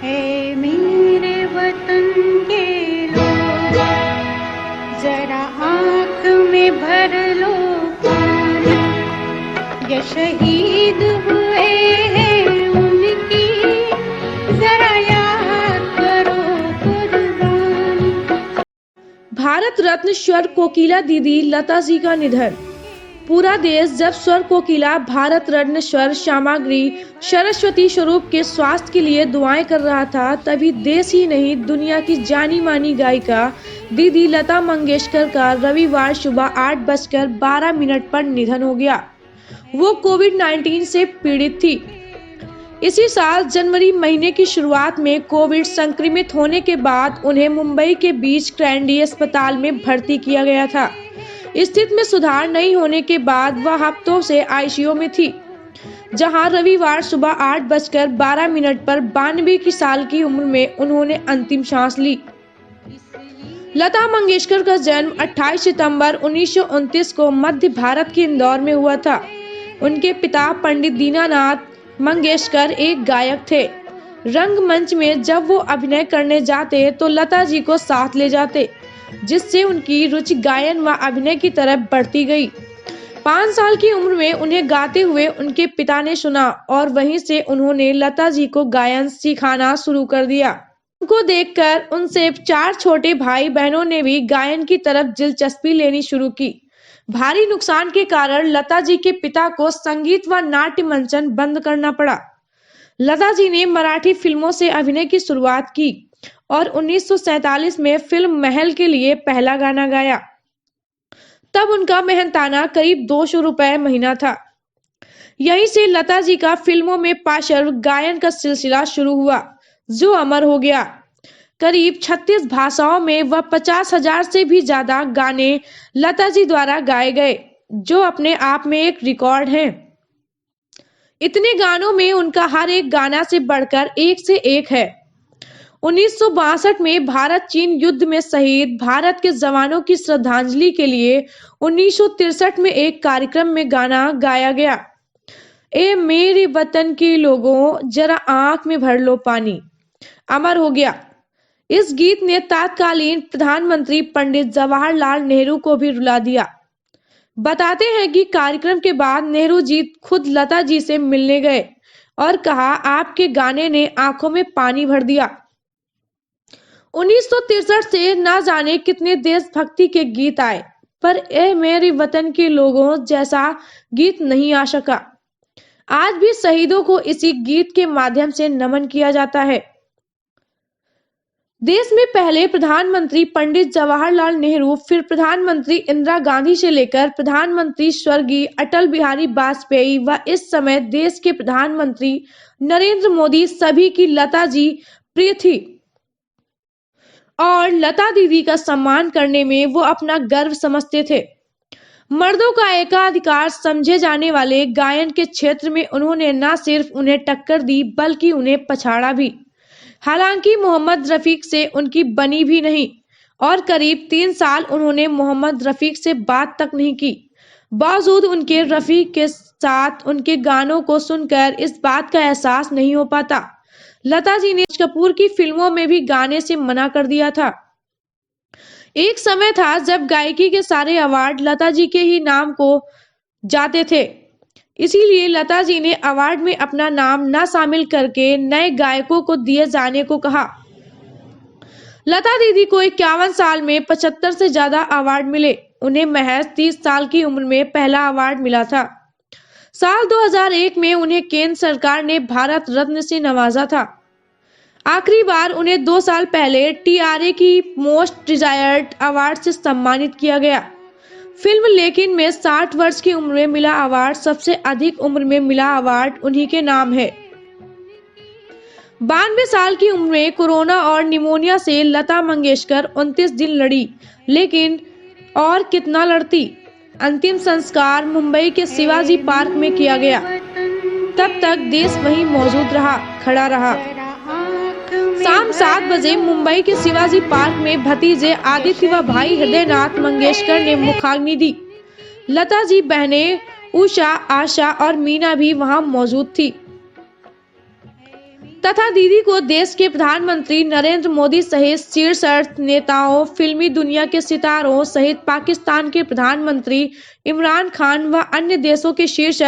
है मेरे वतन के लोग, जरा आँख में भर लो पानी। ये शहीद हुए हैं उनकी, जरा याद करो कुर्बानी। भारत रत्न स्वर कोकिला दीदी लता जी का निधन। पूरा देश जब स्वर कोकिला भारत रत्न स्वर सामग्री सरस्वती स्वरूप के स्वास्थ्य के लिए दुआएं कर रहा था, तभी देश ही नहीं दुनिया की जानी मानी गायिका दीदी लता मंगेशकर का रविवार सुबह 8:12 पर निधन हो गया। वो कोविड-19 से पीड़ित थी। इसी साल जनवरी महीने की शुरुआत में कोविड संक्रमित होने के बाद उन्हें मुंबई के बीच कैंडी अस्पताल में भर्ती किया गया था। स्थिति में सुधार नहीं होने के बाद वह हफ्तों से आईसीयू में थी, जहां रविवार सुबह 8:12 पर 92 साल की उम्र में उन्होंने अंतिम सांस ली। लता मंगेशकर का जन्म 28 सितंबर 1929 को मध्य भारत के इंदौर में हुआ था। उनके पिता पंडित दीनानाथ मंगेशकर एक गायक थे। रंगमंच में जब वो अभिनय करने जाते तो लता जी को साथ ले जाते, जिससे उनकी रुचि गायन व अभिनय की तरफ बढ़ती गई। 5 साल की उम्र में उन्हें गाते हुए उनके पिता ने सुना और वहीं से उन्होंने लता जी को गायन सिखाना शुरू कर दिया। उनको देखकर उनसे 4 छोटे भाई बहनों ने भी गायन की तरफ दिलचस्पी लेनी शुरू की। भारी नुकसान के कारण लता जी के पिता को संगीत व नाट्य मंचन बंद करना पड़ा। लता जी ने मराठी फिल्मों से अभिनय की शुरुआत की और 1947 में फिल्म महल के लिए पहला गाना गाया। तब उनका मेहनताना करीब 200 रुपए महीना था। यहीं से लता जी का फिल्मों में पार्श्व गायन का सिलसिला शुरू हुआ, जो अमर हो गया। करीब 36 भाषाओं में व 50,000 से भी ज्यादा गाने लता जी द्वारा गाए गए, जो अपने आप में एक रिकॉर्ड है। इतने गानों में उनका हर एक गाना से बढ़कर एक से एक है। 1962 में भारत चीन युद्ध में शहीद भारत के जवानों की श्रद्धांजलि के लिए 1963 में एक कार्यक्रम में गाना गाया गया, ए मेरे वतन के लोगों जरा आंख में भर लो पानी, अमर हो गया। इस गीत ने तत्कालीन प्रधानमंत्री पंडित जवाहरलाल नेहरू को भी रुला दिया। बताते हैं कि कार्यक्रम के बाद नेहरू जी खुद लता जी से मिलने गए और कहा, आपके गाने ने आंखों में पानी भर दिया। 1963 से ना जाने कितने देशभक्ति के गीत आए, पर ए मेरे वतन के लोगों जैसा गीत नहीं आ सका। आज भी शहीदों को इसी गीत के माध्यम से नमन किया जाता है। देश में पहले प्रधानमंत्री पंडित जवाहरलाल नेहरू, फिर प्रधानमंत्री इंदिरा गांधी से लेकर प्रधानमंत्री स्वर्गीय अटल बिहारी वाजपेयी व इस समय देश के प्रधानमंत्री नरेंद्र मोदी, सभी की लता जी प्रिय थी और लता दीदी का सम्मान करने में वो अपना गर्व समझते थे। मर्दों का एकाधिकार समझे जाने वाले गायन के क्षेत्र में उन्होंने न सिर्फ उन्हें टक्कर दी, बल्कि उन्हें पछाड़ा भी। हालांकि मोहम्मद रफीक से उनकी बनी भी नहीं और करीब 3 साल उन्होंने मोहम्मद रफीक से बात तक नहीं की। बावजूद उनके रफीक के साथ उनके गानों को सुनकर इस बात का एहसास नहीं हो पाता। लता जी ने कपूर की फिल्मों में भी गाने से मना कर दिया था। एक समय था जब गायकी के सारे अवार्ड लता जी के ही नाम को जाते थे, इसीलिए लता जी ने अवार्ड में अपना नाम न शामिल करके नए गायकों को दिए जाने को कहा। लता दीदी को 51 साल में 75 से ज्यादा अवार्ड मिले। उन्हें महज 30 साल की उम्र में पहला अवार्ड मिला था। साल 2001 में उन्हें केंद्र सरकार ने भारत रत्न से नवाजा था। आखिरी बार उन्हें 2 साल पहले TRA की मोस्ट डिजायर्ड अवार्ड से सम्मानित किया गया। फिल्म लेकिन में 60 वर्ष की उम्र में मिला अवार्ड सबसे अधिक उम्र में मिला अवार्ड उन्हीं के नाम है। 92 साल की उम्र में कोरोना और निमोनिया से लता मंगेशकर 29 दिन लड़ी, लेकिन और कितना लड़ती। अंतिम संस्कार मुंबई के शिवाजी पार्क में किया गया। तब तक देश वहीं मौजूद रहा, खड़ा रहा। शाम 7 बजे मुंबई के शिवाजी पार्क में भतीजे आदित्य व भाई हृदयनाथ मंगेशकर ने मुखाग्नि दी। लता जी बहनें उषा, आशा और मीना भी वहां मौजूद थी। तथा दीदी को देश के प्रधानमंत्री नरेंद्र मोदी सहित शीर्ष नेताओं, फिल्मी दुनिया के सितारों सहित पाकिस्तान के प्रधानमंत्री इमरान खान व अन्य देशों के शीर्ष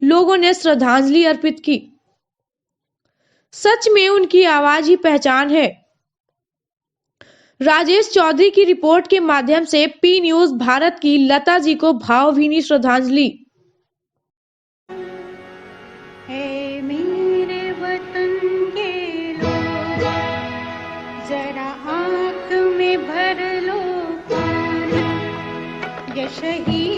लोगों ने श्रद्धांजलि अर्पित की। सच में उनकी आवाज ही पहचान है। राजेश चौधरी की रिपोर्ट के माध्यम से पी न्यूज भारत की लता जी को भावभीनी श्रद्धांजलि। है मेरे वतन के लोग, जरा आँख में भर लो पानी, ये शहीद